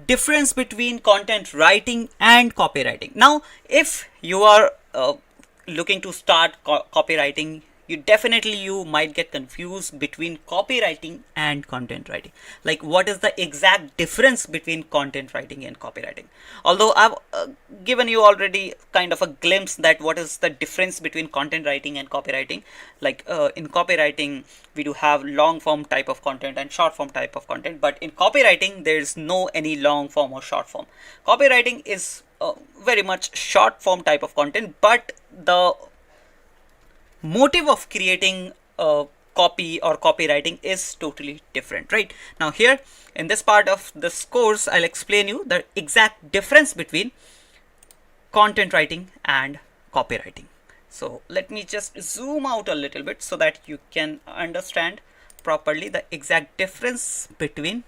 difference between content writing and copywriting. Now, if you are looking to start copywriting, you might get confused between copywriting and content writing. Like, what is the exact difference between content writing and copywriting? Although I've given you already kind of a glimpse that what is the difference between content writing and copywriting. Like in copywriting, we do have long form type of content and short form type of content, but in copywriting there's no any long form or short form. Copywriting is very much short form type of content, but the motive of creating a copy or copywriting is totally different. Right now, here in this part of this course, I'll explain you the exact difference between content writing and copywriting. So let me just zoom out a little bit so that you can understand properly the exact difference between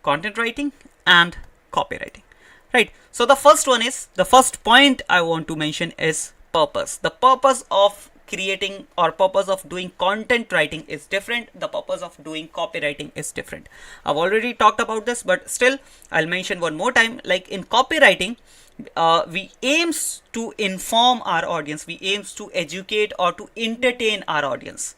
content writing and copywriting. Right, so the first point I want to mention is purpose. The purpose of creating or purpose of doing content writing is different. The purpose of doing copywriting is different. I've already talked about this, but still I'll mention one more time. Like in copywriting, we aims to inform our audience, we aims to educate or to entertain our audience.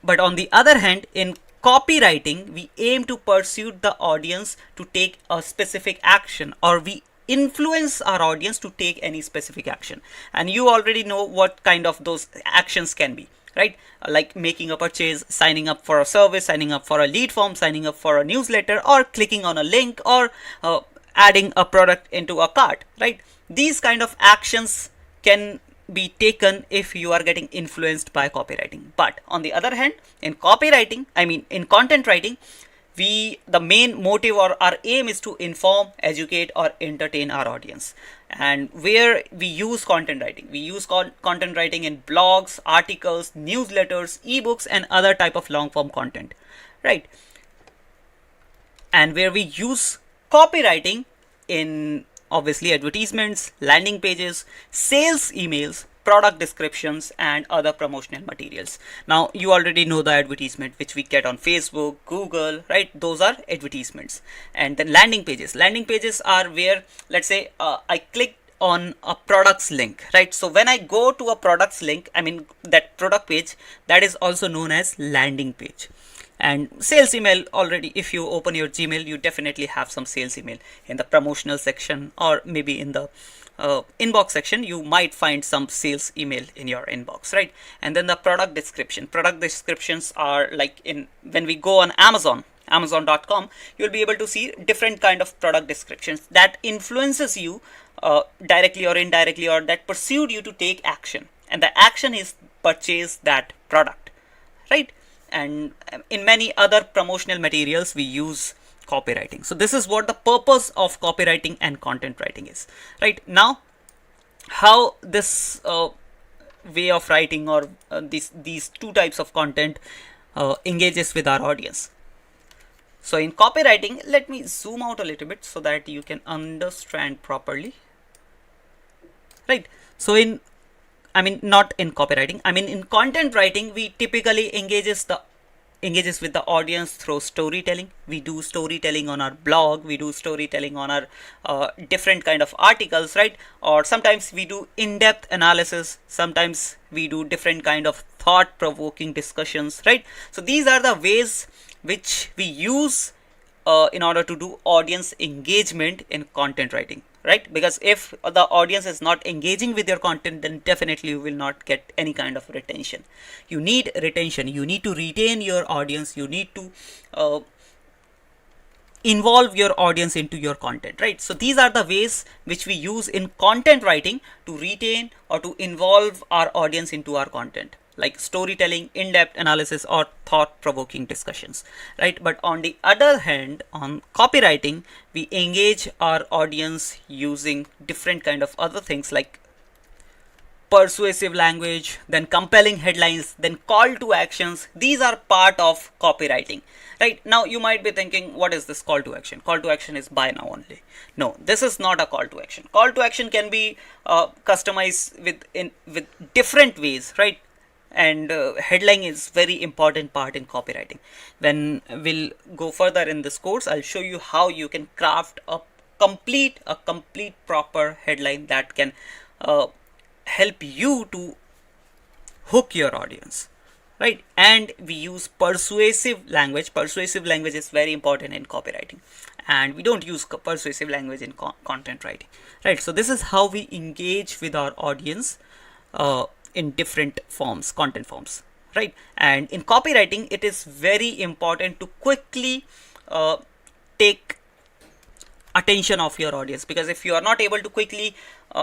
But on the other hand, in copywriting, we aim to persuade the audience to take a specific action, or we influence our audience to take any specific action. And you already know what kind of those actions can be, right? Like making a purchase, signing up for a service, signing up for a lead form, signing up for a newsletter, or clicking on a link, or adding a product into a cart, right? These kind of actions can be taken if you are getting influenced by copywriting. But on the other hand, in content writing, the main motive or our aim is to inform, educate, or entertain our audience. And where we use content writing, we use content writing in blogs, articles, newsletters, ebooks, and other type of long form content, right? And where we use copywriting in obviously advertisements, landing pages, sales emails, product descriptions, and other promotional materials. Now you already know the advertisement which we get on Facebook, Google, right? Those are advertisements. And then landing pages are where, let's say I clicked on a product's link, right? So when I go to a product's link, that product page, that is also known as landing page. And sales email, already if you open your Gmail, you definitely have some sales email in the promotional section, or maybe in the inbox section, you might find some sales email in your inbox, right? And then the product descriptions are like when we go on amazon.com, you'll be able to see different kind of product descriptions that influences you directly or indirectly, or that pursued you to take action, and the action is purchase that product, right? And in many other promotional materials, we use copywriting. So this is what the purpose of copywriting and content writing is. Right now, how this way of writing, or these two types of content engages with our audience. So in copywriting, let me zoom out a little bit so that you can understand properly. Right. So not in copywriting, in content writing, we typically engages with the audience through storytelling. We do storytelling on our blog, we do storytelling on our different kind of articles, right? Or sometimes we do in-depth analysis, sometimes we do different kind of thought-provoking discussions, right? So these are the ways which we use in order to do audience engagement in content writing, right? Because if the audience is not engaging with your content, then definitely you will not get any kind of retention. You need retention, you need to retain your audience, you need to involve your audience into your content, right? So these are the ways which we use in content writing to retain or to involve our audience into our content, like storytelling, in-depth analysis, or thought-provoking discussions, right? But on the other hand, on copywriting, we engage our audience using different kind of other things, like persuasive language, then compelling headlines, then call to actions. These are part of copywriting, right? Now you might be thinking, what is this call to action? Call to action is buy now only. No, this is not a call to action. Call to action can be customized with different ways, right? and headline is very important part in copywriting. When we'll go further in this course, I'll show you how you can craft a complete proper headline that can help you to hook your audience, right? And we use persuasive language. Persuasive language is very important in copywriting, and we don't use persuasive language in content writing, right? So this is how we engage with our audience in different forms, content forms, right? And in copywriting, it is very important to quickly take attention of your audience, because if you are not able to quickly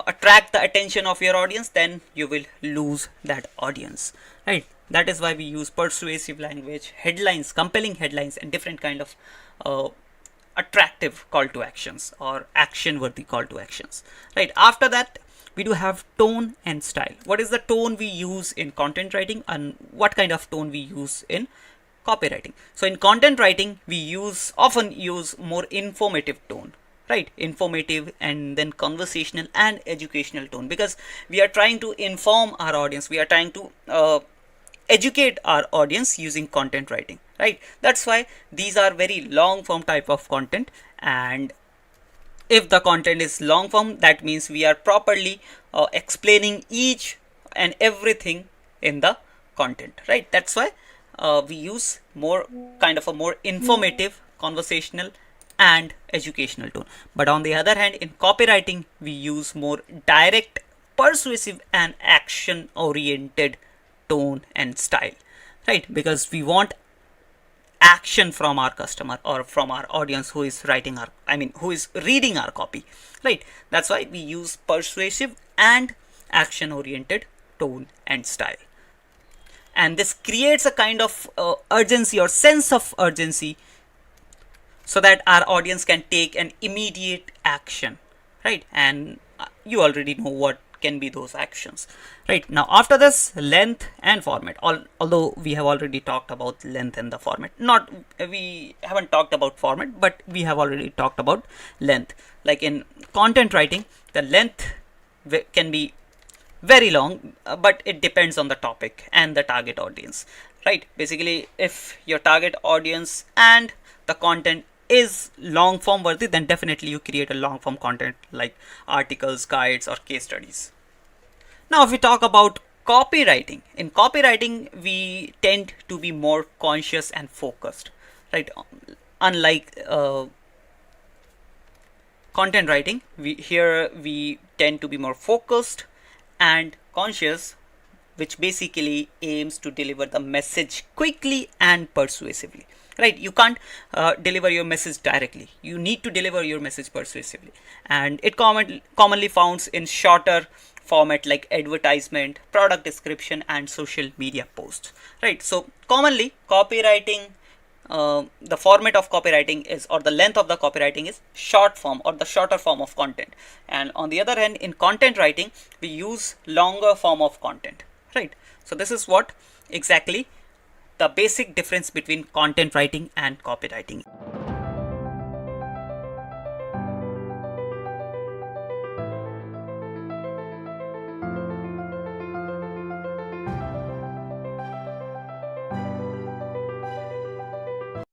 attract the attention of your audience, then you will lose that audience, right? That is why we use persuasive language, headlines, compelling headlines, and different kind of attractive call to actions or action worthy call to actions, right? After that, we do have tone and style. What is the tone we use in content writing, and what kind of tone we use in copywriting? So in content writing, we often use more informative tone, right? Informative, and then conversational and educational tone, because we are trying to inform our audience, we are trying to educate our audience using content writing, right? That's why these are very long form type of content. And if the content is long form, that means we are properly explaining each and everything in the content, right? That's why we use more kind of a more informative, conversational and educational tone. But on the other hand, in copywriting, we use more direct, persuasive and action oriented tone and style, right? Because we want action from our customer or from our audience who is who is reading our copy, right? That's why we use persuasive and action oriented tone and style. And this creates a kind of urgency or sense of urgency, so that our audience can take an immediate action, right? And you already know what can be those actions, right? Now after this, length and format. Although we have already talked about length and the format, we haven't talked about format, but we have already talked about length. Like in content writing, the length can be very long, but it depends on the topic and the target audience, right? Basically, if your target audience and the content is long form worthy, then definitely you create a long form content like articles, guides or case studies. Now if we talk about copywriting, in copywriting we tend to be more conscious and focused, right? Unlike content writing, we tend to be more focused and conscious, which basically aims to deliver the message quickly and persuasively, right? You can't deliver your message directly. You need to deliver your message persuasively, and it commonly found in shorter format like advertisement, product description and social media posts, right? So commonly copywriting, the format of copywriting is, or the length of the copywriting is short form or the shorter form of content. And on the other hand, in content writing, we use longer form of content, right? So this is what exactly the basic difference between content writing and copywriting.